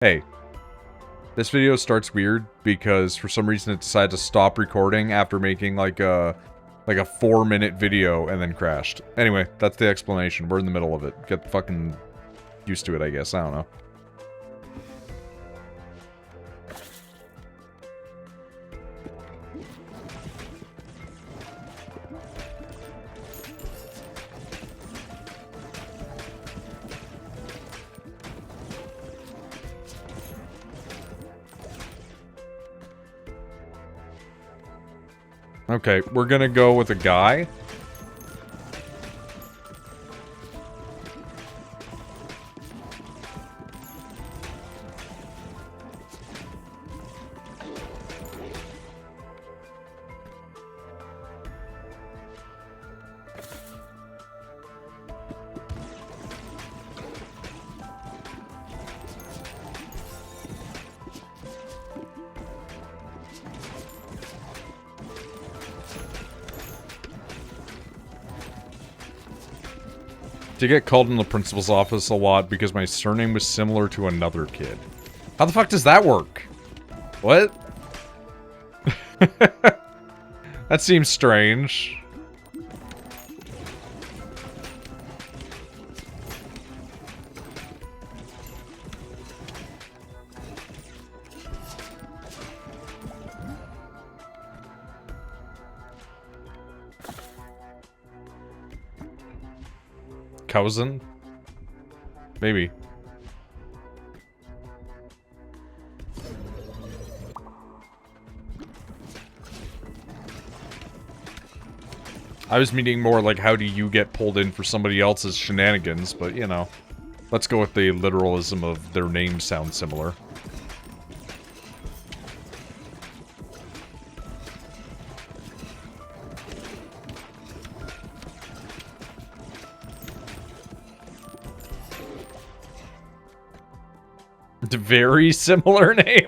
Hey, this video starts weird because for some reason it decided to stop recording after making like a 4-minute video and then crashed. Anyway, that's the explanation. We're in the middle of it. Get fucking used to it, I guess. I don't know. Okay, we're gonna go with a guy. To get called in the principal's office a lot because my surname was similar to another kid. How the fuck does that work? What? That seems strange. Cousin? Maybe. I was meaning more like how do you get pulled in for somebody else's shenanigans, but you know. Let's go with the literalism of their names sound similar. Very similar name.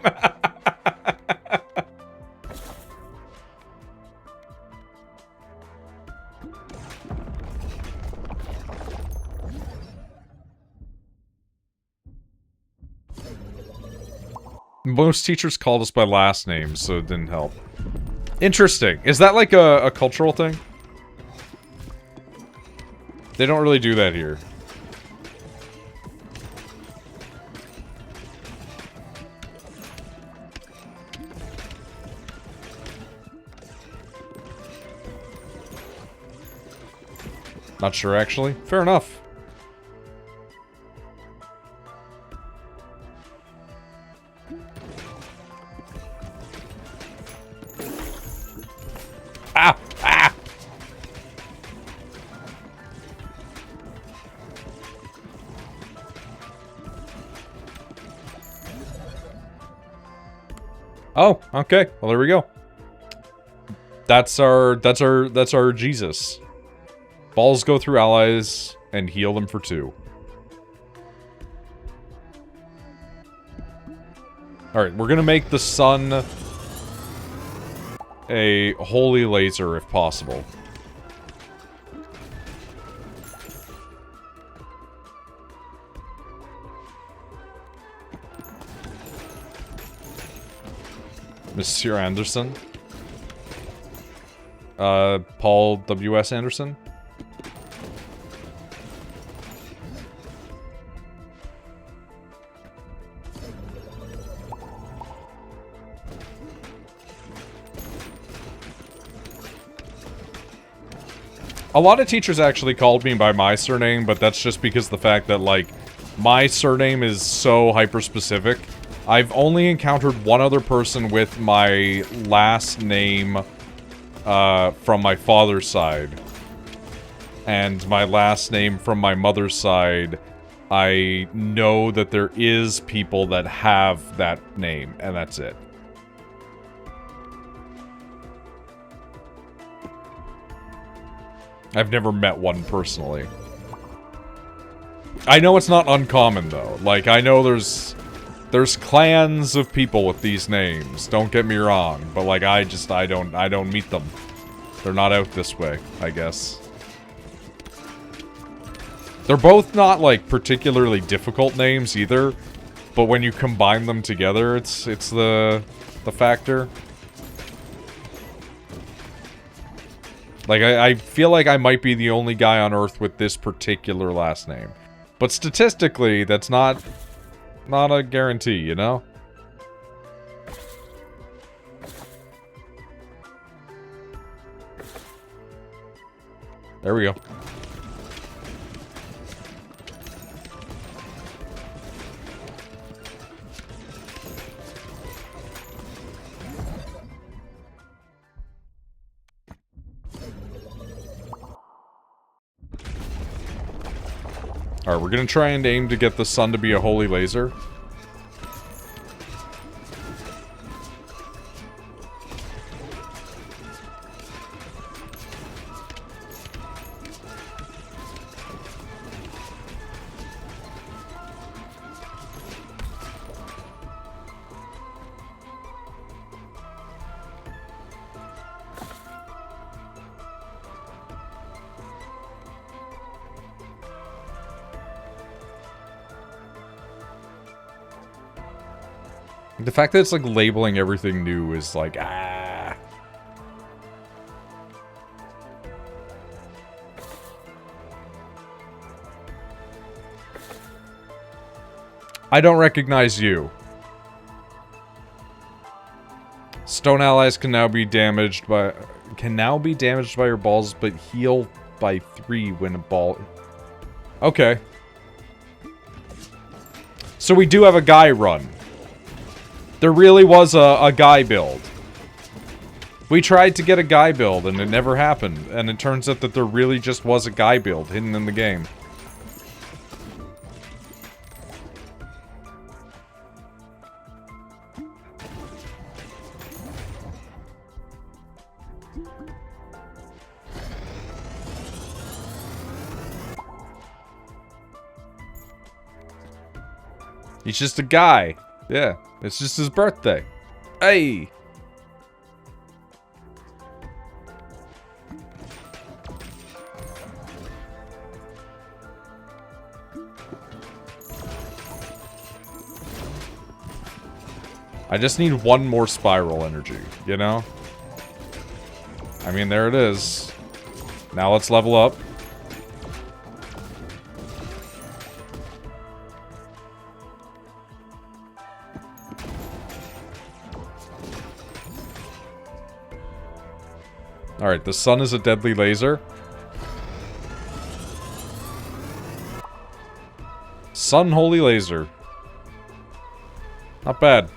Most teachers called us by last names, so it didn't help. Interesting. Is that like a cultural thing? They don't really do that here. Not sure, actually. Fair enough. Ah! Ah! Oh, okay. Well, there we go. That's our Jesus. Balls go through allies and heal them for 2. Alright, we're gonna make the sun a holy laser if possible. Monsieur Anderson. Paul W.S. Anderson. A lot of teachers actually called me by my surname, but that's just because the fact that, like, my surname is so hyper-specific. I've only encountered one other person with my last name, from my father's side. And my last name from my mother's side, I know that there is people that have that name, and that's it. I've never met one personally. I know it's not uncommon, though. Like, I know there's clans of people with these names. Don't get me wrong. But, like, I don't meet them. They're not out this way, I guess. They're both not, like, particularly difficult names, either. But when you combine them together, it's the factor. Like, I feel like I might be the only guy on Earth with this particular last name. But statistically, that's not a guarantee, you know? There we go. Alright, we're gonna try and aim to get the sun to be a holy laser. The fact that it's, like, labeling everything new is, like, ah. I don't recognize you. Stone allies can now be damaged by your balls, but heal by 3 when a ball... Okay. So we do have a guy run. There really was a guy build. We tried to get a guy build, and it never happened. And it turns out that there really just was a guy build hidden in the game. He's just a guy. Yeah. It's just his birthday. Hey! I just need one more spiral energy, you know? I mean, there it is. Now let's level up. Alright, the sun is a deadly laser. Sun holy laser. Not bad.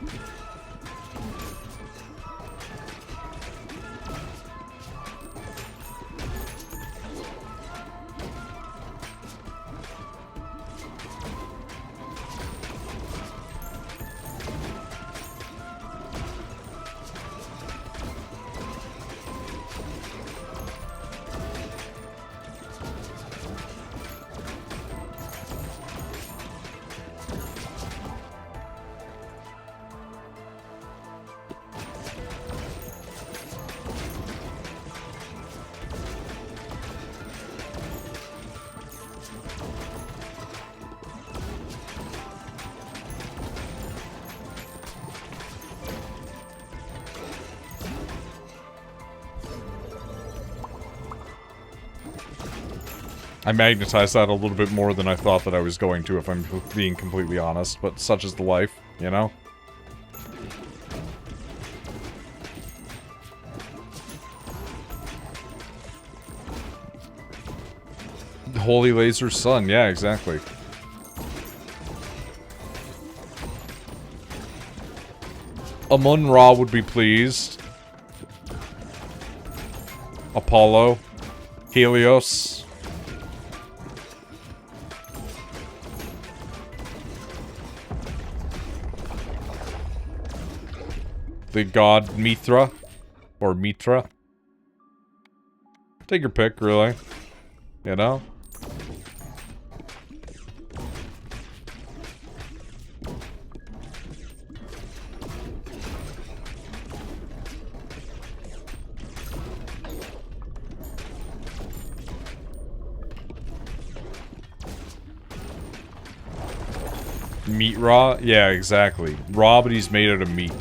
I magnetized that a little bit more than I thought that I was going to, if I'm being completely honest, but such is the life, you know? Holy laser sun, yeah, exactly. Amun-Ra would be pleased. Apollo. Helios. The god Mithra. Or Mitra. Take your pick, really. You know? Meat raw? Yeah, exactly. Raw, but he's made out of meat.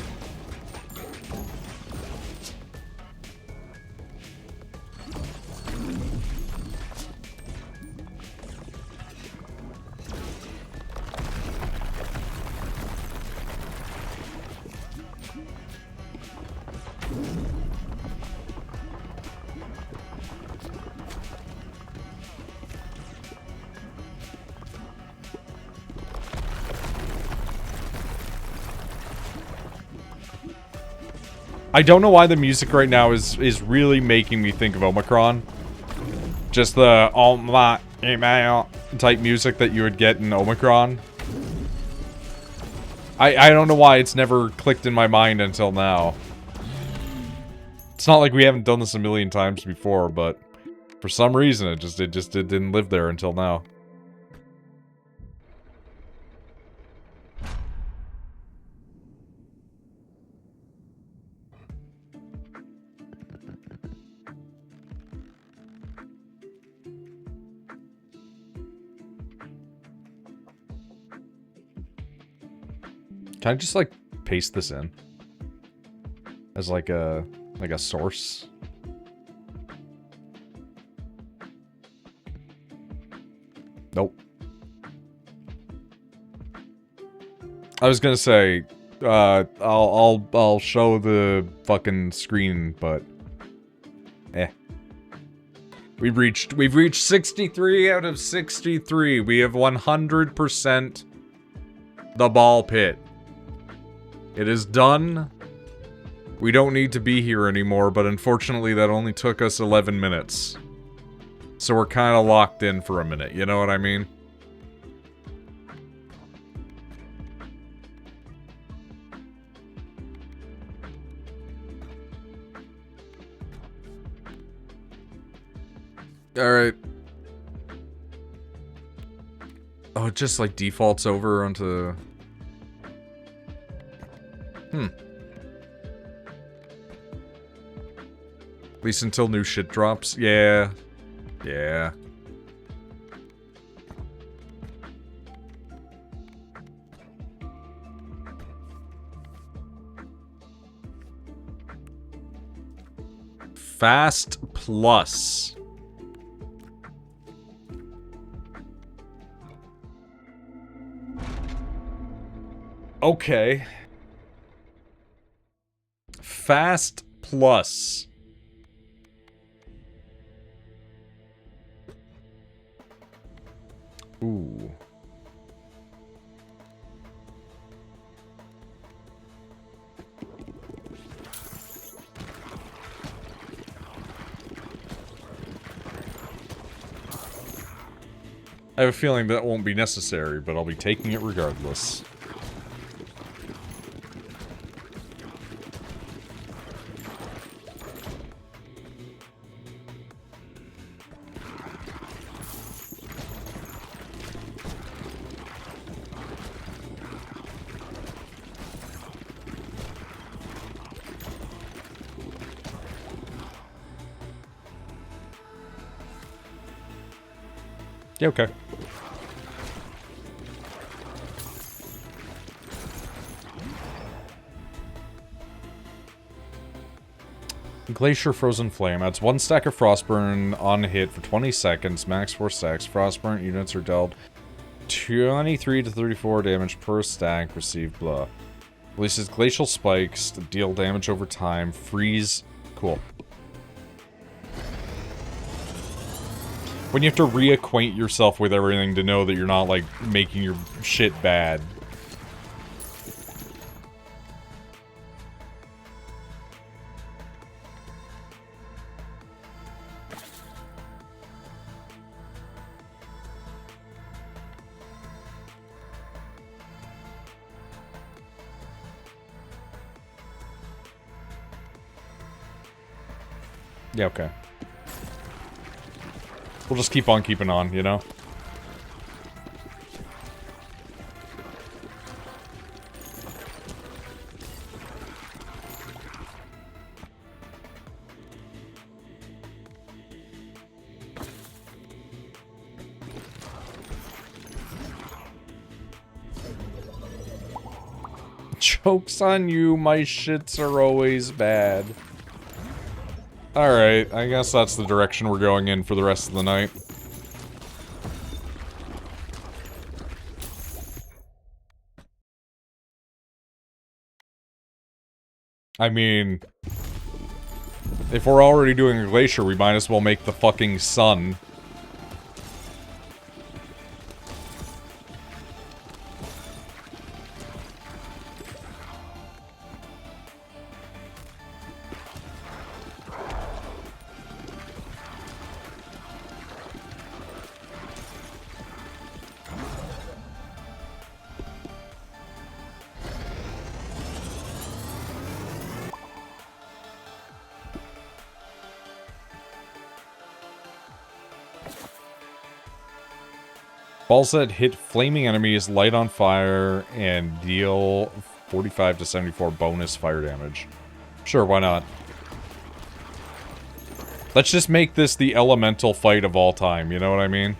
I don't know why the music right now is really making me think of Omicron. Just the oh my email type music that you would get in Omicron. I don't know why it's never clicked in my mind until now. It's not like we haven't done this a million times before, but for some reason it didn't live there until now. Can I just, like, paste this in? As, like a source? Nope. I was gonna say, I'll show the fucking screen, but... We've reached 63 out of 63. We have 100% the ball pit. It is done. We don't need to be here anymore, but unfortunately that only took us 11 minutes. So we're kind of locked in for a minute, you know what I mean? Alright. Oh, it just like defaults over onto... At least until new shit drops. Yeah. Yeah. Fast Plus. Okay. Fast Plus. Ooh. I have a feeling that won't be necessary, but I'll be taking it regardless. Yeah, okay. Glacier Frozen Flame. Adds 1 stack of Frostburn on hit for 20 seconds. Max 4 stacks. Frostburn units are dealt 23 to 34 damage per stack. Receive blah. Releases Glacial Spikes to deal damage over time. Freeze. Cool. When you have to reacquaint yourself with everything to know that you're not, like, making your shit bad. Yeah, okay. We'll just keep on keeping on, you know? Joke's on you, my shits are always bad. Alright, I guess that's the direction we're going in for the rest of the night. I mean, if we're already doing a glacier, we might as well make the fucking sun. Ball set hit flaming enemies, light on fire, and deal 45 to 74 bonus fire damage. Sure, why not? Let's just make this the elemental fight of all time, you know what I mean?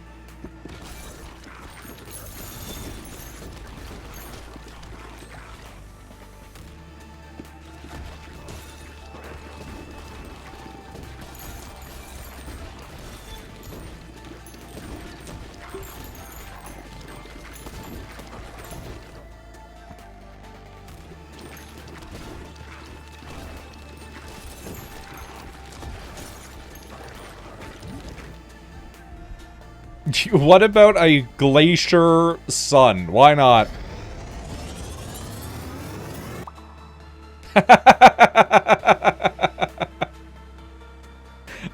What about a glacier sun? Why not?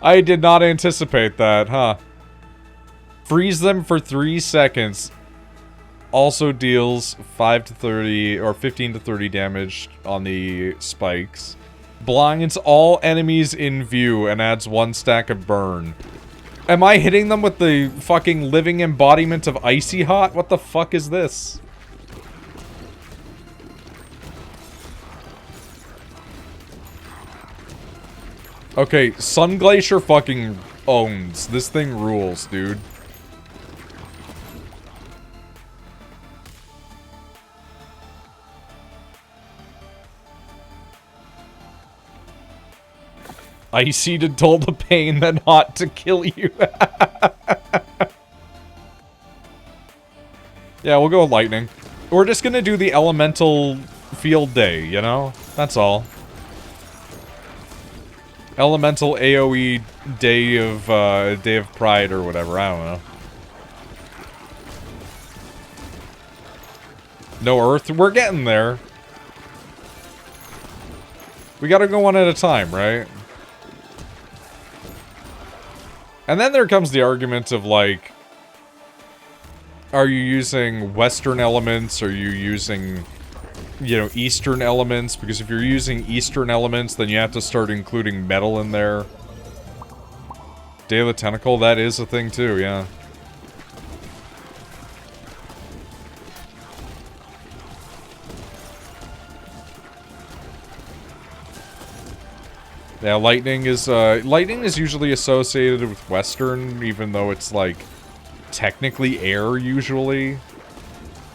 I did not anticipate that, huh? Freeze them for 3 seconds. Also deals 5 to 30 or 15 to 30 damage on the spikes. Blinds all enemies in view and adds 1 stack of burn. Am I hitting them with the fucking living embodiment of Icy Hot? What the fuck is this? Okay, Sun Glacier fucking owns. This thing rules, dude. Icy to dull the pain, then hot to kill you. Yeah, we'll go with lightning. We're just gonna do the elemental field day, you know? That's all. Elemental AoE day of pride or whatever, I don't know. No earth? We're getting there. We gotta go one at a time, right? And then there comes the argument of, like, are you using Western elements? Are you using, you know, Eastern elements? Because if you're using Eastern elements, then you have to start including metal in there. Day of the Tentacle, that is a thing too, yeah. Yeah, lightning is usually associated with Western, even though it's, like, technically air, usually.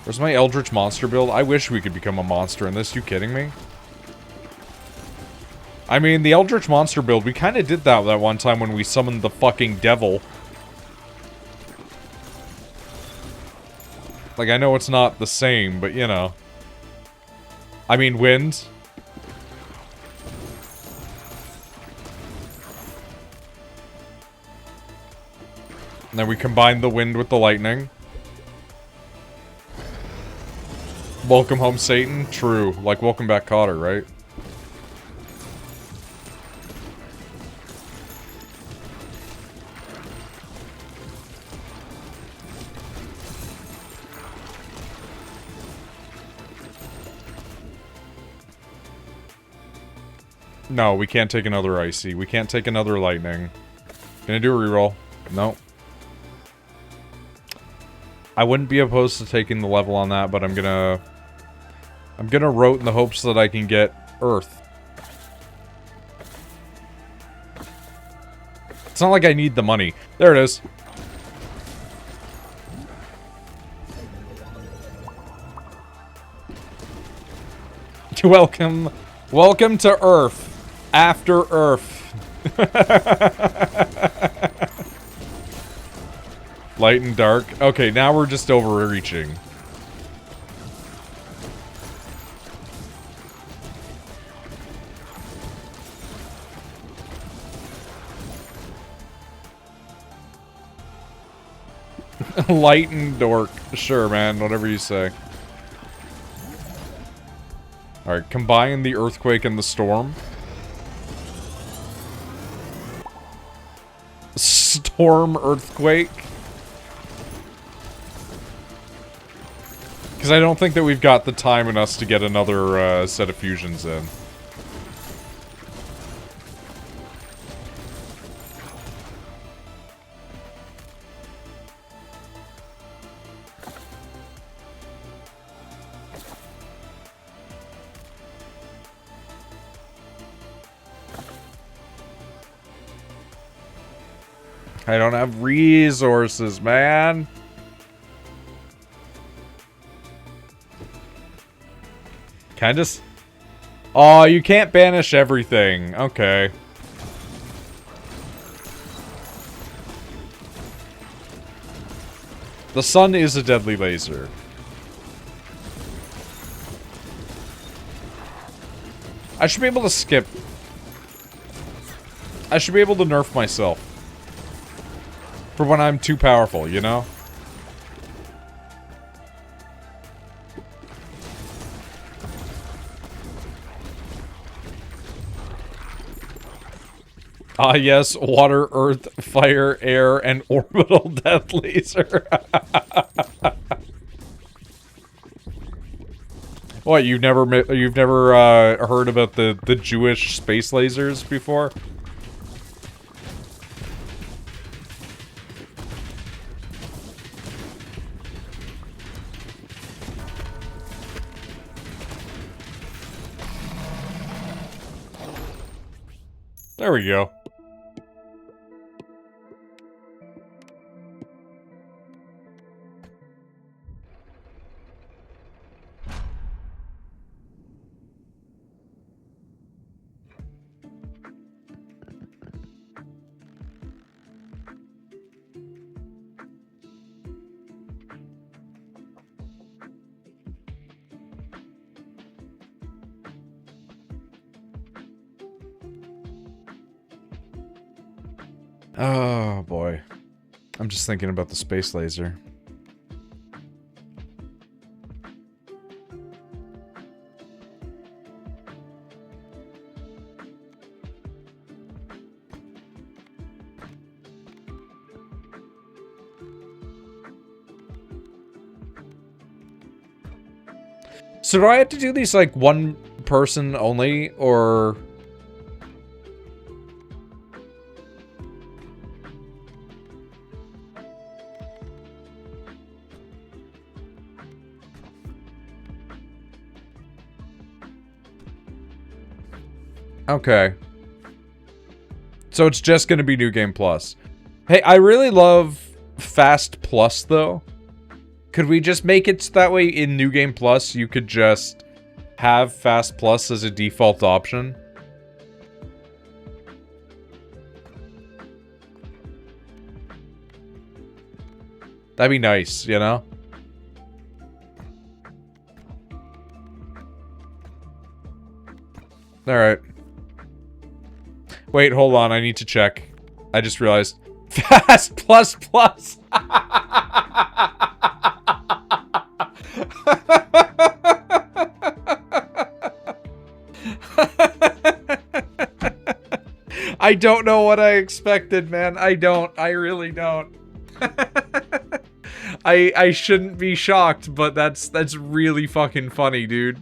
Where's my Eldritch Monster build? I wish we could become a monster in this, you kidding me? I mean, the Eldritch Monster build, we kind of did that one time when we summoned the fucking devil. Like, I know it's not the same, but, you know. I mean, wind. And then we combine the wind with the lightning. Welcome home, Satan. True. Like, welcome back, Cotter, right? No, we can't take another Icy. We can't take another lightning. Gonna do a reroll. No. I wouldn't be opposed to taking the level on that, but I'm gonna rote in the hopes that I can get Earth. It's not like I need the money. There it is. Welcome. Welcome to Earth. After Earth. Light and dark. Okay, now we're just overreaching. Light and dark. Sure, man. Whatever you say. Alright, combine the earthquake and the storm. Storm earthquake. Because I don't think that we've got the time in us to get another set of fusions in. I don't have resources, man. Can I just... Oh, you can't banish everything. Okay. The sun is a deadly laser. I should be able to skip. I should be able to nerf myself. For when I'm too powerful, you know? Ah, yes, water, earth, fire, air, and orbital death laser. What, you've never heard about the Jewish space lasers before? There we go. Oh, boy. I'm just thinking about the space laser. So do I have to do these, like, one person only, or... Okay. So it's just gonna be New Game Plus. Hey, I really love Fast Plus, though. Could we just make it so that way in New Game Plus you could just have Fast Plus as a default option? That'd be nice, you know? Alright. Wait, hold on, I need to check. I just realized. Fast Plus Plus! I don't know what I expected, man. I don't. I really don't. I shouldn't be shocked, but that's really fucking funny, dude.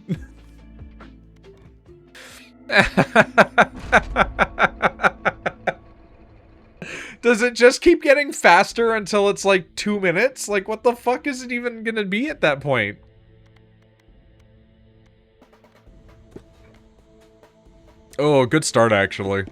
Does it just keep getting faster until it's like 2 minutes? Like, what the fuck is it even gonna be at that point? Oh, good start, actually.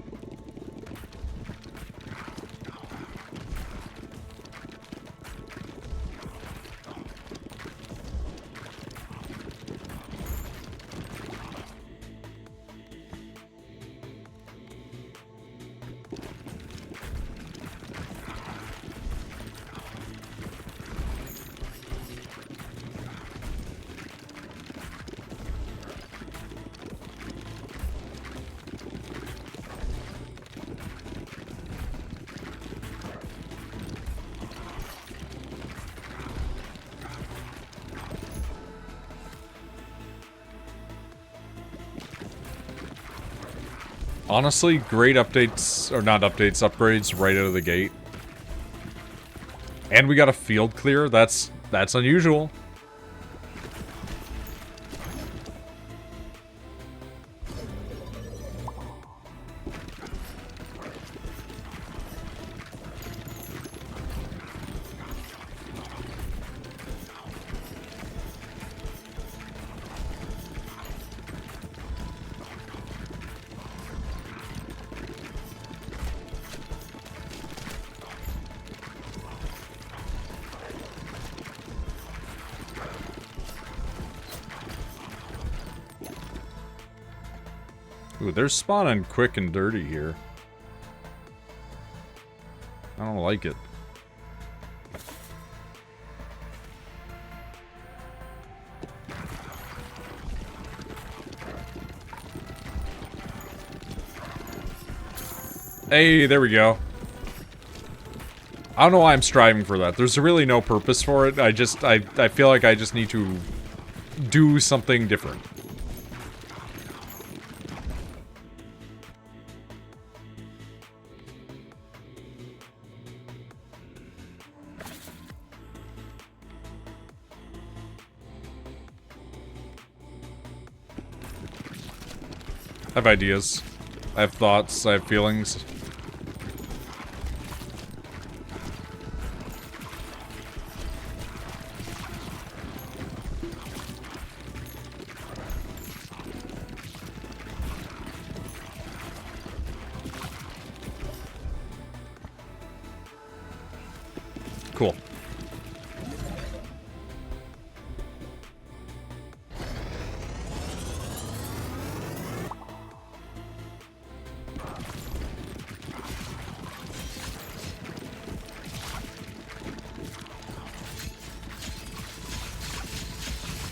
Honestly, great updates, or not updates, upgrades right out of the gate. And we got a field clear. That's unusual. Ooh, they're spawning quick and dirty here. I don't like it. Hey, there we go. I don't know why I'm striving for that. There's really no purpose for it. I feel like I just need to do something different. I have ideas. I have thoughts. I have feelings. Cool.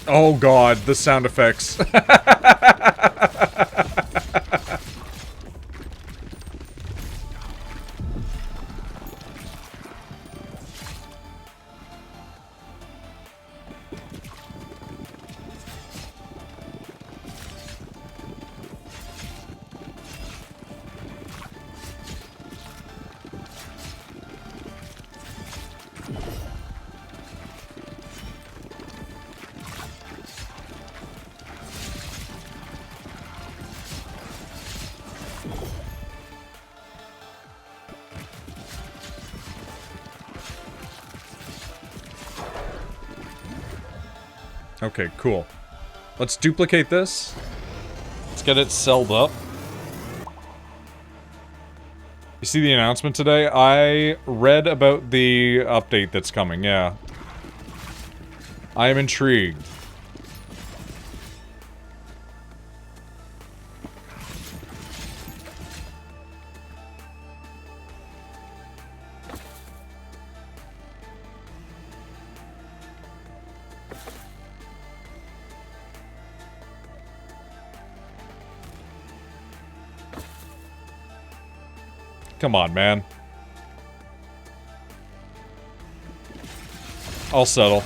Oh god, the sound effects. Okay, cool. Let's duplicate this. Let's get it celled up. You see the announcement today? I read about the update that's coming, yeah. I am intrigued. Come on, man. I'll settle.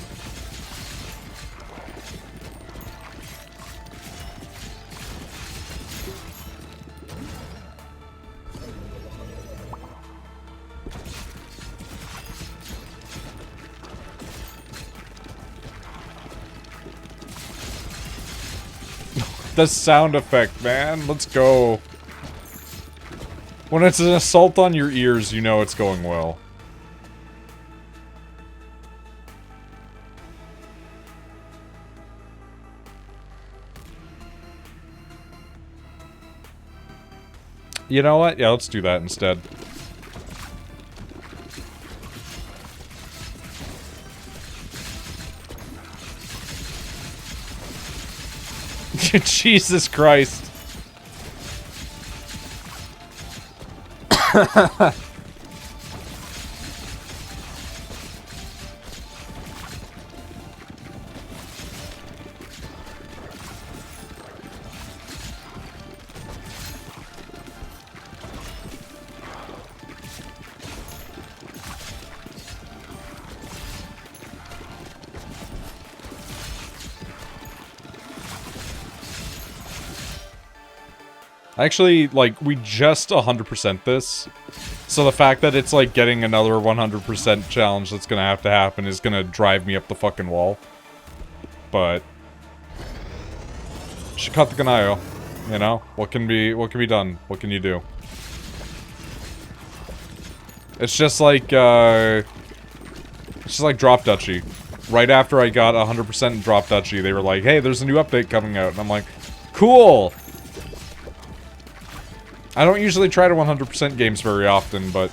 The sound effect, man. Let's go. When it's an assault on your ears, you know it's going well. You know what? Yeah, let's do that instead. Jesus Christ. Actually, like, we just 100% this. So the fact that it's, like, getting another 100% challenge that's gonna have to happen is gonna drive me up the fucking wall. But... Shikata Kanayo. You know? What can be done? What can you do? It's just like, It's just like Drop Duchy. Right after I got 100% in Drop Duchy, they were like, hey, there's a new update coming out. And I'm like, cool! I don't usually try to 100% games very often, but...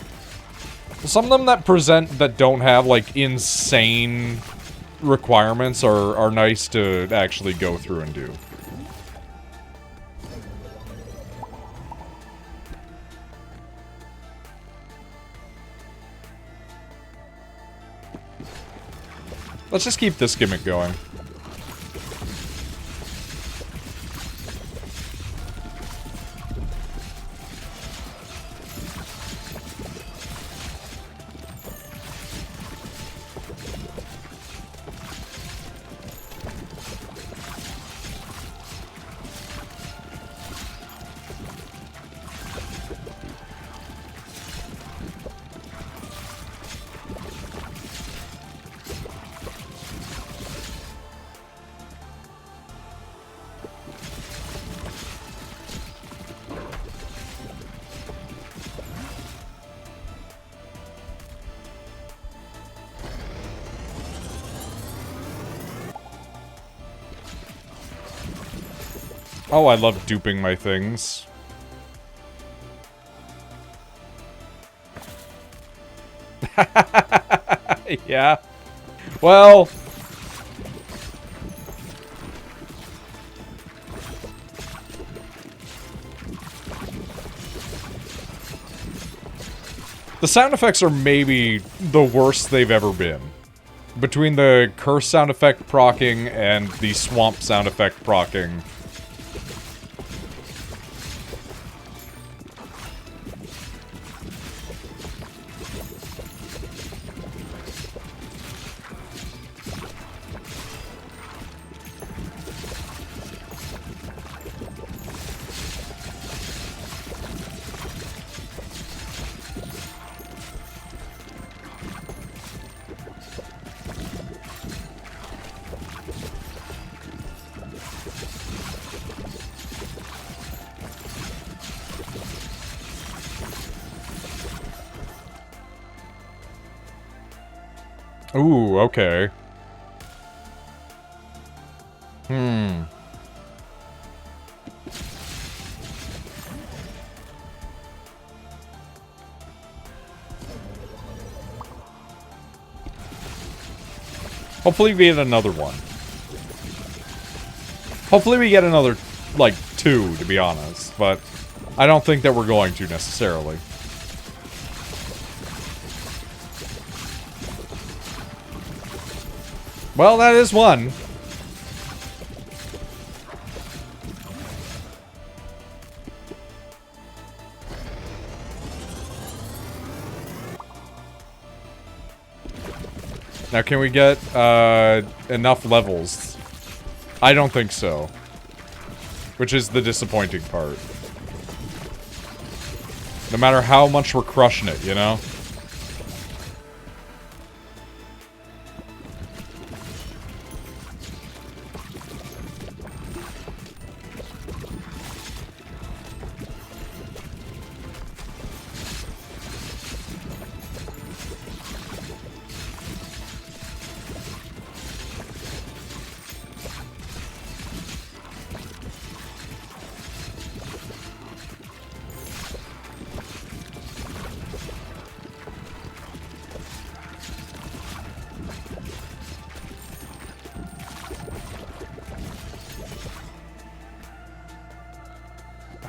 Some of them that don't have, like, insane requirements are nice to actually go through and do. Let's just keep this gimmick going. Oh, I love duping my things. Yeah. Well... The sound effects are maybe the worst they've ever been. Between the curse sound effect proccing and the swamp sound effect proccing. Ooh, okay. Hopefully we get another one. Hopefully we get another, like, 2, to be honest. But I don't think that we're going to, necessarily. Well, that is one. Now, can we get, enough levels? I don't think so. Which is the disappointing part. No matter how much we're crushing it, you know?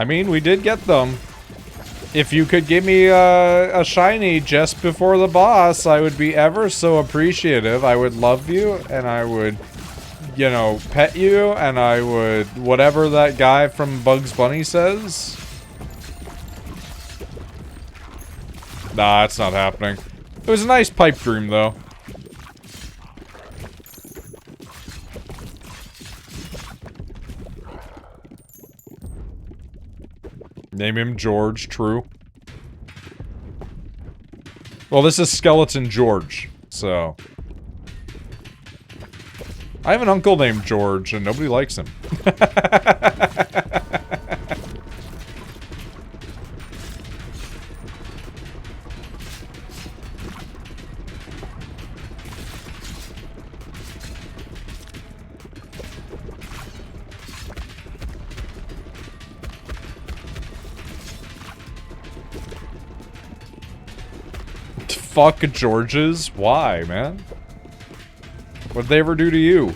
I mean, we did get them. If you could give me a shiny just before the boss, I would be ever so appreciative. I would love you, and I would, you know, pet you, and I would... whatever that guy from Bugs Bunny says. Nah, it's not happening. It was a nice pipe dream, though. Name him George, true. Well, this is Skeleton George, so... I have an uncle named George, and nobody likes him. Fuck Georges? Why, man? What'd they ever do to you?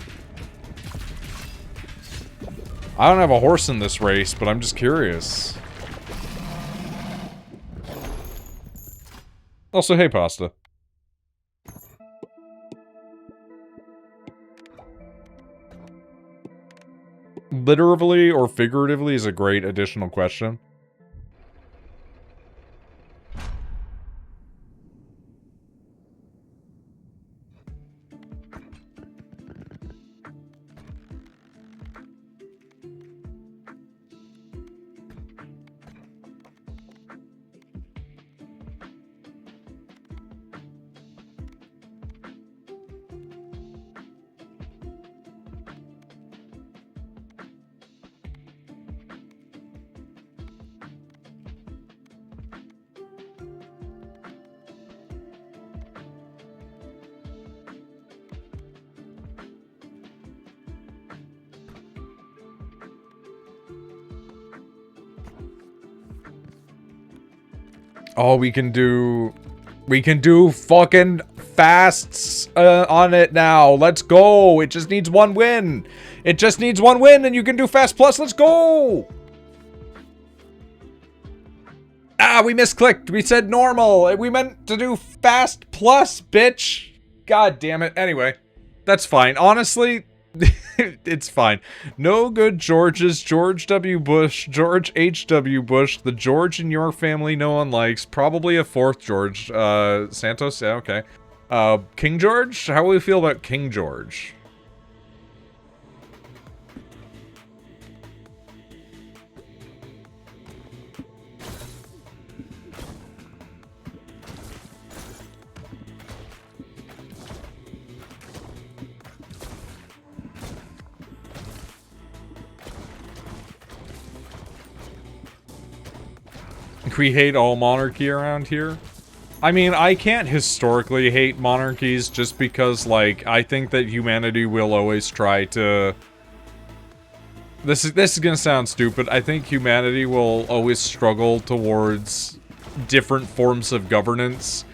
I don't have a horse in this race, but I'm just curious. Also, hey, Pasta. Literally or figuratively is a great additional question. Oh, we can do fucking fasts on it now. Let's go. It just needs one win. It just needs one win and you can do fast plus. Let's go. Ah, we misclicked. We said normal. We meant to do fast plus, bitch. God damn it. Anyway, that's fine. Honestly, it's fine. No good Georges, George W. Bush, George H.W. Bush, the George in your family no one likes, probably a fourth George, Santos, yeah, okay. King George? How do we feel about King George? We hate all monarchy around here. I mean, I can't historically hate monarchies just because, like, I think that humanity will always try to... This is gonna sound stupid. I think humanity will always struggle towards different forms of governance.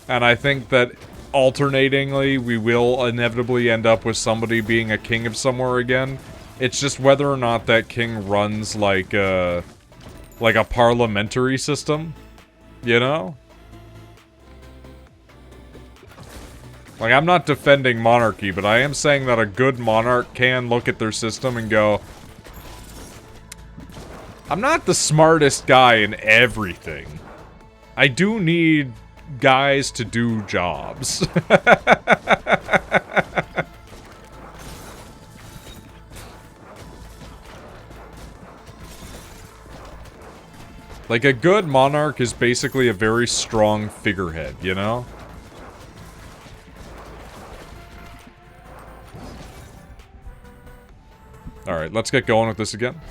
And I think that alternatingly, we will inevitably end up with somebody being a king of somewhere again. It's just whether or not that king runs like a parliamentary system, you know? Like, I'm not defending monarchy, but I am saying that a good monarch can look at their system and go, I'm not the smartest guy in everything. I do need guys to do jobs. Like, a good monarch is basically a very strong figurehead, you know? Alright, let's get going with this again.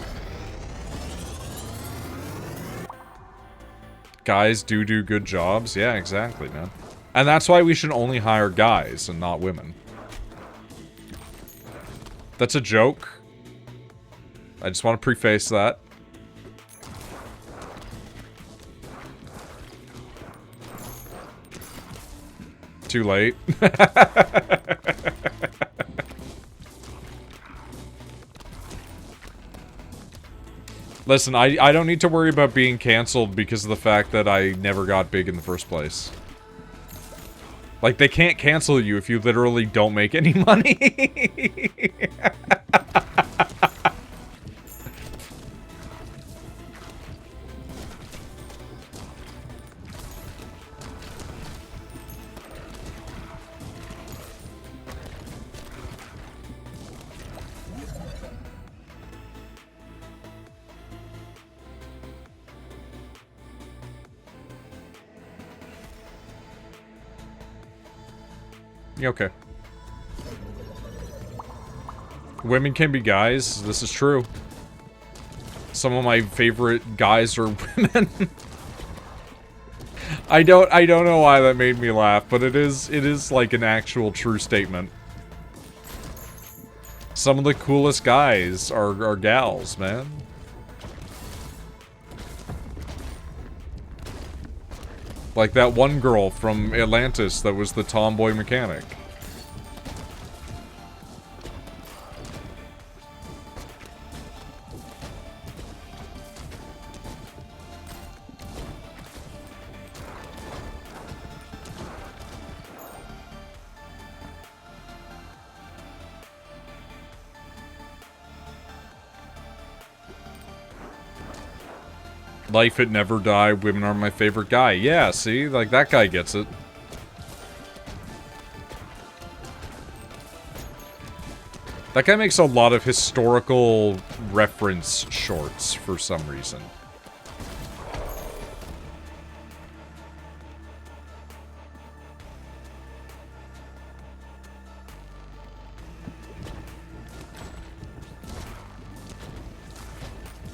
Guys do good jobs? Yeah, exactly, man. And that's why we should only hire guys and not women. That's a joke. I just want to preface that. Too late. Listen, I don't need to worry about being canceled because of the fact that I never got big in the first place. Like, they can't cancel you if you literally don't make any money. You okay? Women can be guys. This is true. Some of my favorite guys are women. I don't know why that made me laugh, but it is like an actual true statement. Some of the coolest guys are gals, man. Like that one girl from Atlantis that was the tomboy mechanic. Life had never died, women are my favorite guy. Yeah, see? Like, that guy gets it. That guy makes a lot of historical reference shorts for some reason.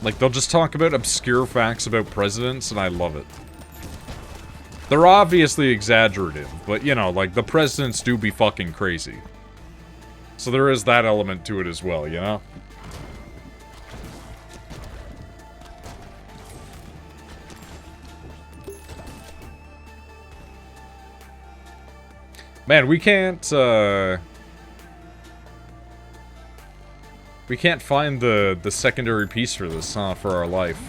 Like, they'll just talk about obscure facts about presidents, and I love it. They're obviously exaggerative, but, you know, like, the presidents do be fucking crazy. So there is that element to it as well, you know? Man, we can't find the secondary piece for this, huh, for our life.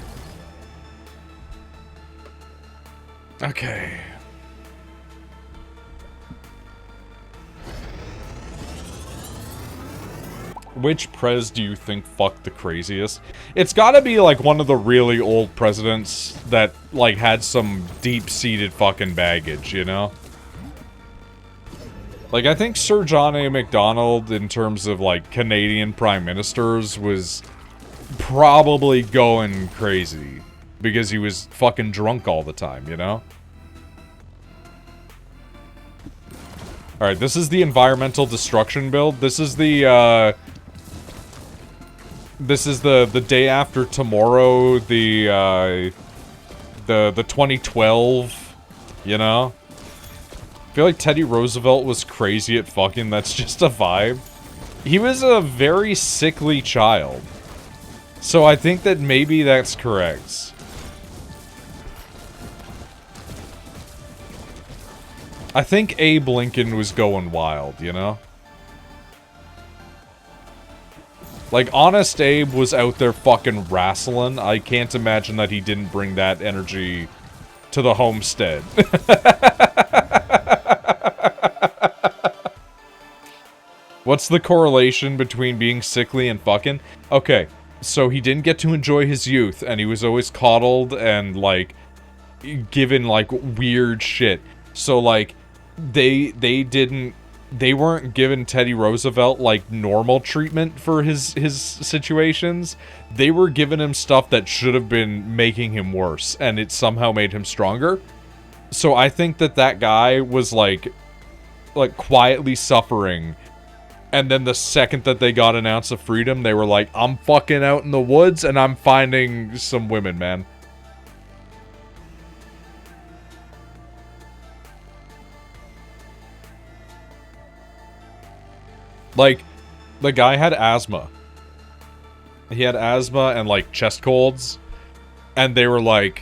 Okay. Which prez do you think fucked the craziest? It's gotta be, like, one of the really old presidents that, like, had some deep-seated fucking baggage, you know? Like, I think Sir John A. Macdonald, in terms of, like, Canadian prime ministers, was probably going crazy. Because he was fucking drunk all the time, you know? Alright, this is the environmental destruction build. This is the, this is the day after tomorrow, the 2012, you know? I feel like Teddy Roosevelt was crazy at fucking, that's just a vibe. He was a very sickly child. So I think that maybe that's correct. I think Abe Lincoln was going wild, you know? Like, Honest Abe was out there fucking wrestling. I can't imagine that he didn't bring that energy to the homestead. What's the correlation between being sickly and fucking? Okay, so he didn't get to enjoy his youth, and he was always coddled and, like, given, like, weird shit. So, like, they weren't giving Teddy Roosevelt, like, normal treatment for his situations. They were giving him stuff that should have been making him worse, and it somehow made him stronger. So I think that guy was, like, quietly suffering. And then the second that they got an ounce of freedom, they were like, I'm fucking out in the woods and I'm finding some women, man. Like, the guy had asthma. He had asthma and, like, chest colds. And they were like,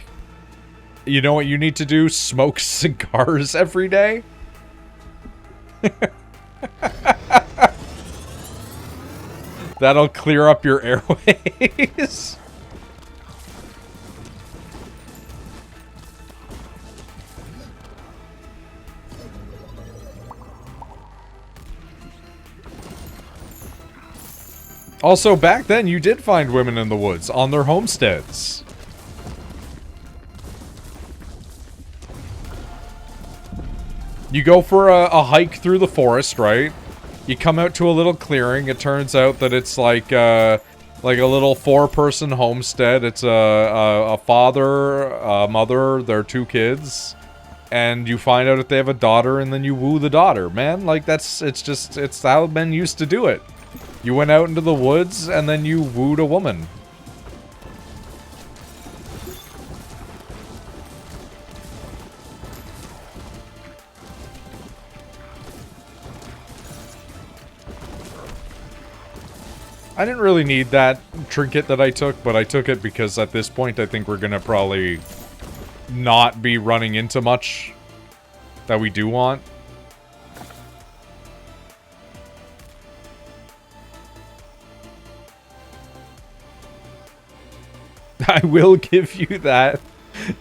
you know what you need to do? Smoke cigars every day? That'll clear up your airways. Also, back then, you did find women in the woods on their homesteads. You go for a hike through the forest, right? You come out to a little clearing. It turns out that it's like a little 4-person homestead. It's a father, a mother, their 2 kids. And you find out if they have a daughter, and then you woo the daughter, man. Like, it's how men used to do it. You went out into the woods, and then you wooed a woman. I didn't really need that trinket that I took, but I took it because at this point I think we're gonna probably not be running into much that we do want. I will give you that.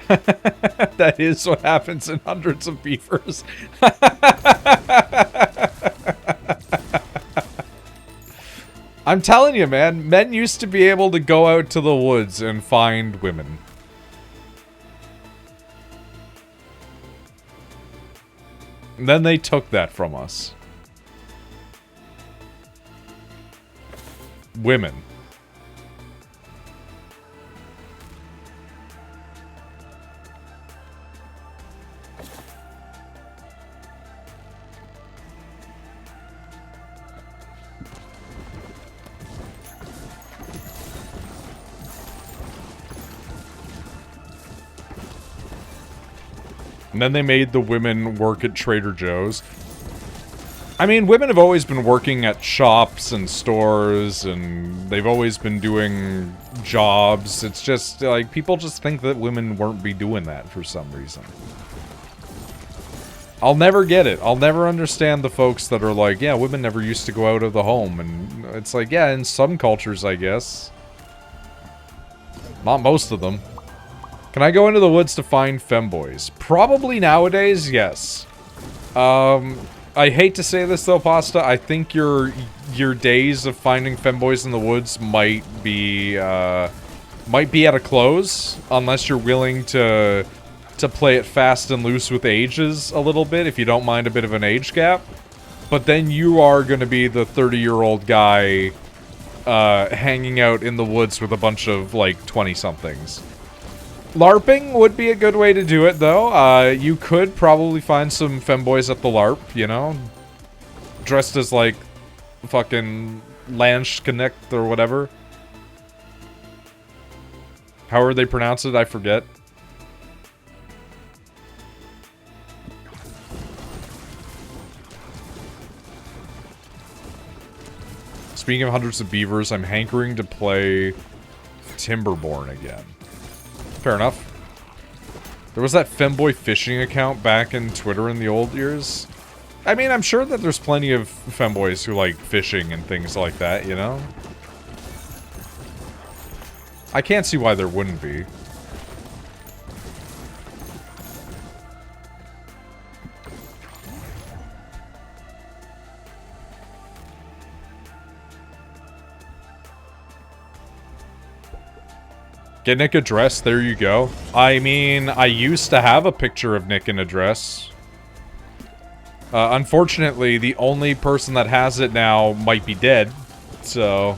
That is what happens in hundreds of beavers. I'm telling you, man, men used to be able to go out to the woods and find women. And then they took that from us. Women. And then they made the women work at Trader Joe's. I mean, women have always been working at shops and stores, and they've always been doing jobs. It's just, like, people just think that women won't be doing that for some reason. I'll never get it. I'll never understand the folks that are like, yeah, women never used to go out of the home. And it's like, yeah, in some cultures, I guess. Not most of them. Can I go into the woods to find femboys? Probably nowadays, yes. I hate to say this though, Pasta. I think your days of finding femboys in the woods might be at a close, unless you're willing to play it fast and loose with ages a little bit, if you don't mind a bit of an age gap. But then you are going to be the 30-year-old guy hanging out in the woods with a bunch of, like, 20-somethings. LARPing would be a good way to do it, though. You could probably find some femboys at the LARP, you know? Dressed as, like, fucking Landsknecht or whatever. However they pronounce it, I forget. Speaking of hundreds of beavers, I'm hankering to play Timberborn again. Fair enough. There was that femboy fishing account back in Twitter in the old years. I mean, I'm sure that there's plenty of femboys who like fishing and things like that, you know? I can't see why there wouldn't be. Get Nick a dress, there you go. I mean, I used to have a picture of Nick in a dress. Unfortunately, the only person that has it now might be dead, so...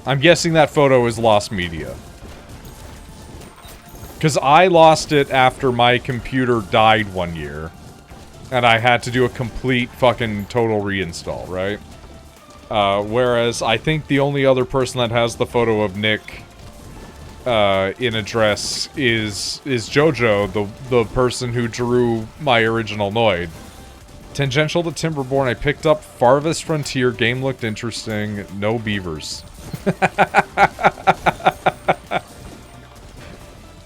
I'm guessing that photo is lost media. Because I lost it after my computer died one year. And I had to do a complete fucking total reinstall, right? Whereas I think the only other person that has the photo of Nick in a dress is Jojo, the person who drew my original Noid. Tangential to Timberborn, I picked up Farthest Frontier. Game looked interesting. No beavers.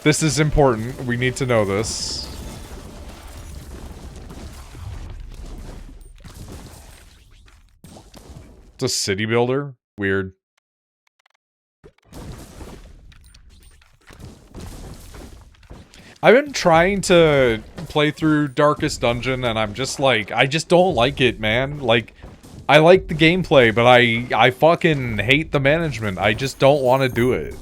This is important. We need to know this. It's a city builder? Weird. I've been trying to play through Darkest Dungeon, and I'm just like, I just don't like it, man. Like, I like the gameplay, but I fucking hate the management. I just don't want to do it.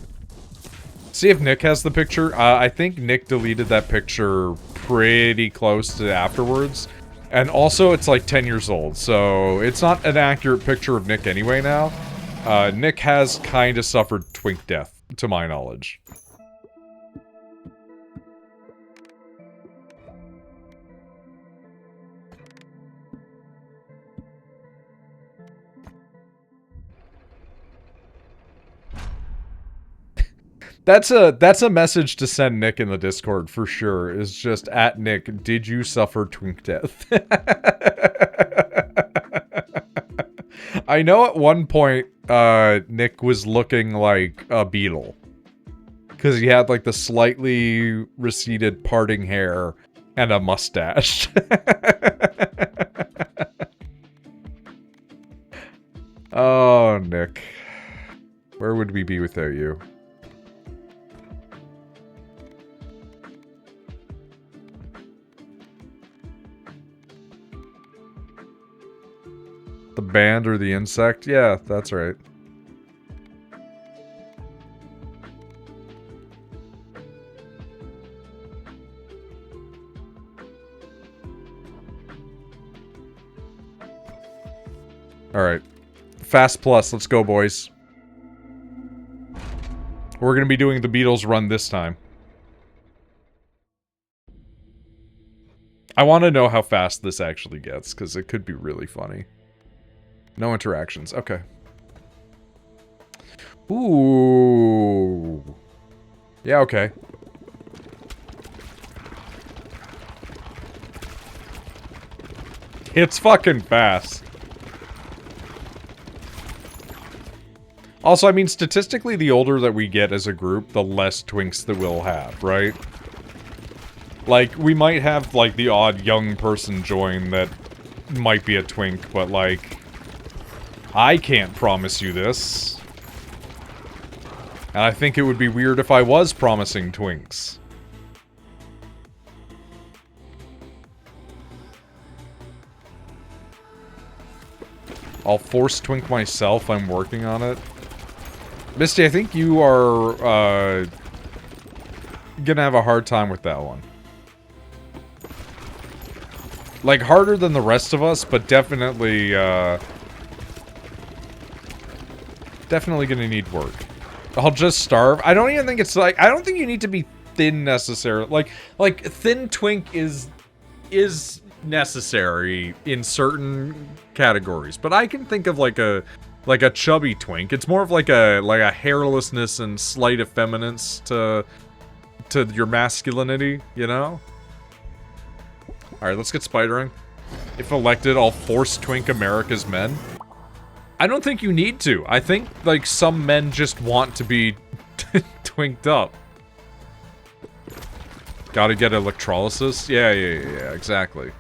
See if Nick has the picture. I think Nick deleted that picture pretty close to afterwards. And also, it's like 10 years old, so it's not an accurate picture of Nick anyway now. Nick has kind of suffered twink death, to my knowledge. That's a message to send Nick in the Discord for sure. Is just at Nick, did you suffer twink death? I know at one point Nick was looking like a beetle. Because he had like the slightly receded parting hair and a mustache. Oh, Nick. Where would we be without you? The band or the insect? Yeah, that's right. Alright. Fast Plus, let's go, boys. We're gonna be doing the Beatles run this time. I want to know how fast this actually gets, because it could be really funny. No interactions, okay. Ooh. Yeah, okay. It's fucking fast. Also, I mean, statistically, the older that we get as a group, the less twinks that we'll have, right? Like, we might have, like, the odd young person join that might be a twink, but, like, I can't promise you this. And I think it would be weird if I was promising twinks. I'll force twink myself, I'm working on it. Misty, I think you are, gonna have a hard time with that one. Like, harder than the rest of us, but definitely, definitely gonna need work. I'll just starve. I don't even think it's like, I don't think you need to be thin necessarily. Like thin twink is necessary in certain categories, but I can think of like a chubby twink. It's more of like a hairlessness and slight effeminacy to your masculinity, you know? Alright, let's get spidering. If elected, I'll force twink America's men. I don't think you need to. I think, like, some men just want to be twinked up. Gotta get electrolysis? Yeah, exactly.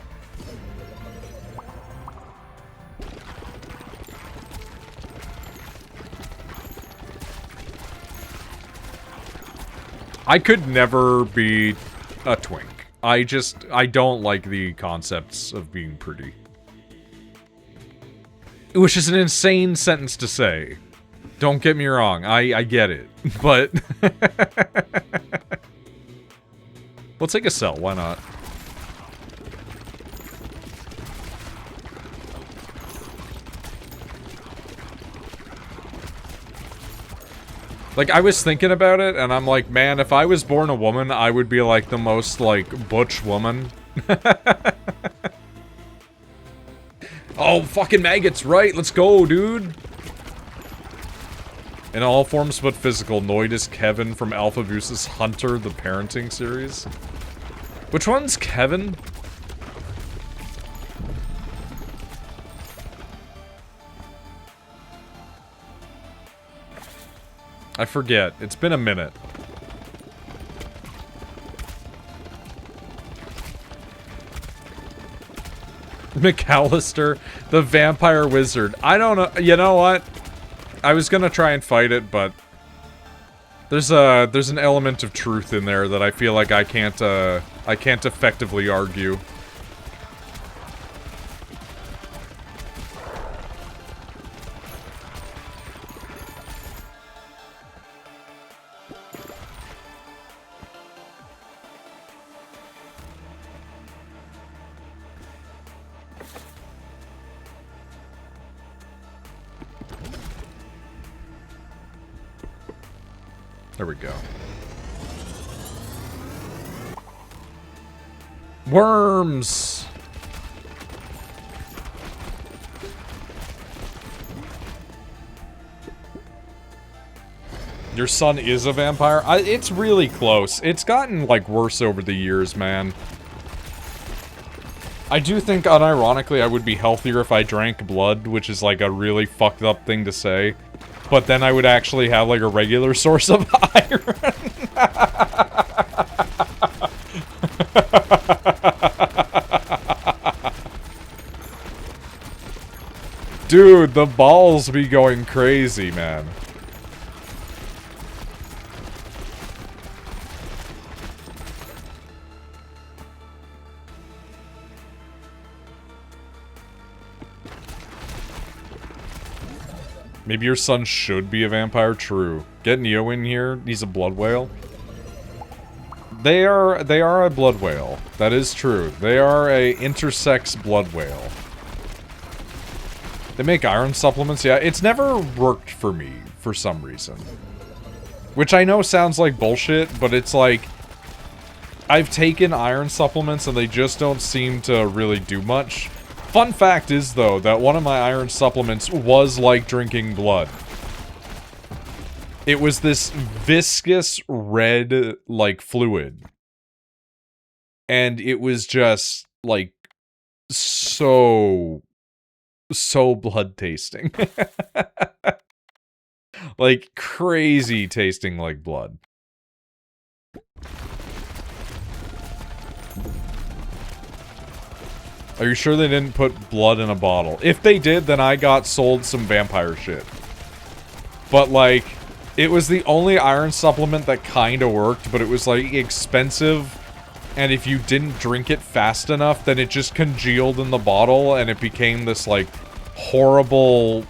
I could never be a twink. I don't like the concepts of being pretty. Which is an insane sentence to say. Don't get me wrong, I get it. But... we'll take a cell, why not? Like, I was thinking about it, and I'm like, man, if I was born a woman, I would be, like, the most, like, butch woman. Oh, fucking maggots, right? Let's go, dude! In all forms but physical, Noid is Kevin from Alpha Buse's Hunter, the parenting series. Which one's Kevin? I forget. It's been a minute. McAllister, the vampire wizard. I don't know. You know what? I was gonna try and fight it, but there's an element of truth in there that I feel like I can't effectively argue. There we go. Worms! Your son is a vampire? It's really close. It's gotten, like, worse over the years, man. I do think, unironically, I would be healthier if I drank blood, which is, like, a really fucked up thing to say. But then I would actually have, like, a regular source of iron. Dude, the balls be going crazy, man. Maybe your son should be a vampire? True. Get Neo in here. He's a blood whale. They are a blood whale. That is true. They are a intersex blood whale. They make iron supplements. Yeah, it's never worked for me for some reason. Which I know sounds like bullshit, but it's like I've taken iron supplements and they just don't seem to really do much. Fun fact is, though, that one of my iron supplements was like drinking blood. It was this viscous red, like, fluid. And it was just, like, so blood tasting. Like, crazy tasting like blood. Are you sure they didn't put blood in a bottle? If they did, then I got sold some vampire shit. But, like, it was the only iron supplement that kinda worked, but it was, like, expensive. And if you didn't drink it fast enough, then it just congealed in the bottle, and it became this, like, horrible,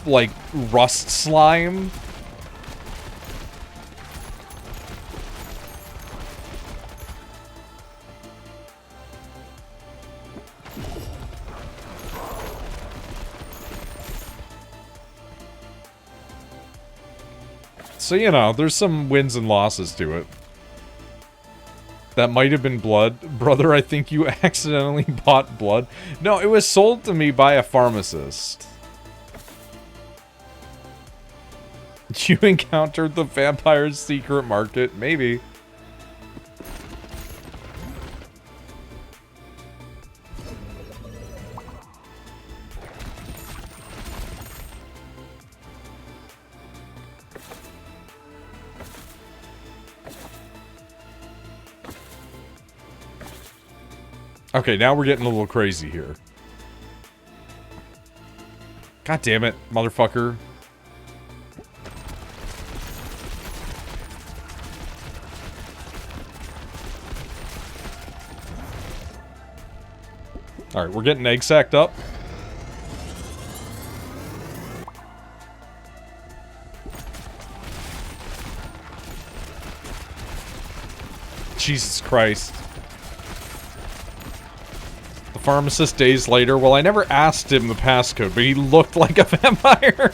like, rust slime. So, you know, there's some wins and losses to it. That might have been blood. Brother, I think you accidentally bought blood. No, it was sold to me by a pharmacist. You encountered the vampire's secret market? Maybe. Okay, now we're getting a little crazy here. God damn it, motherfucker. Alright, we're getting egg sacked up. Jesus Christ. The pharmacist days later. Well, I never asked him the passcode, but he looked like a vampire.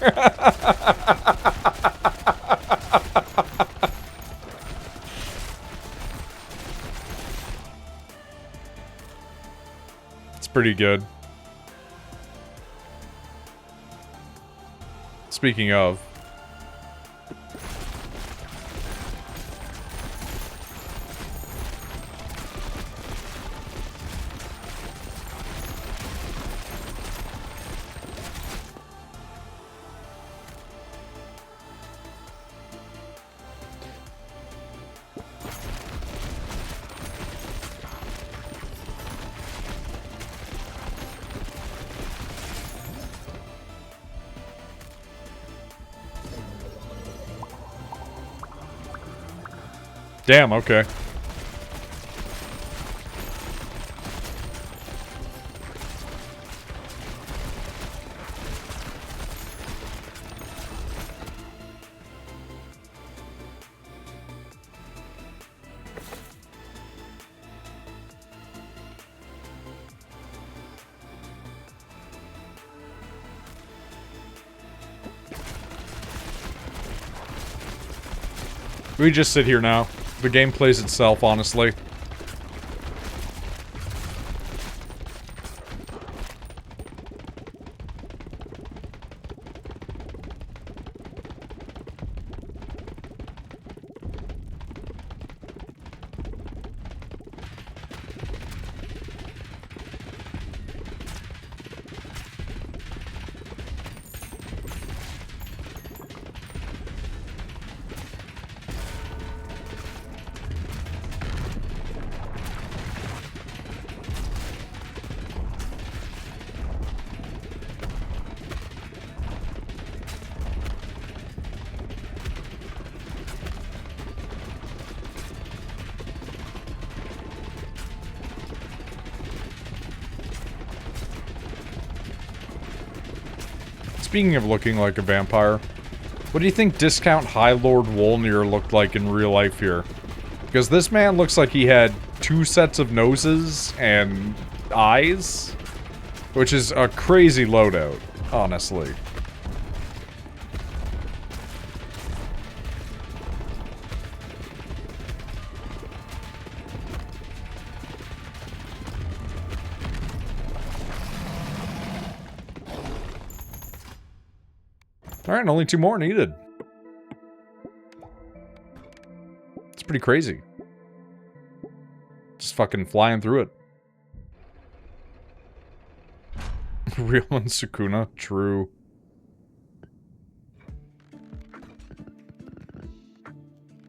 It's pretty good. Speaking of. Damn, okay. We just sit here now. The game plays itself, honestly. Speaking of looking like a vampire, what do you think Discount High Lord Wolnir looked like in real life here? Because this man looks like he had 2 sets of noses and eyes, which is a crazy loadout, honestly. Alright, only 2 more needed. It's pretty crazy. Just fucking flying through it. Real and Sukuna, true.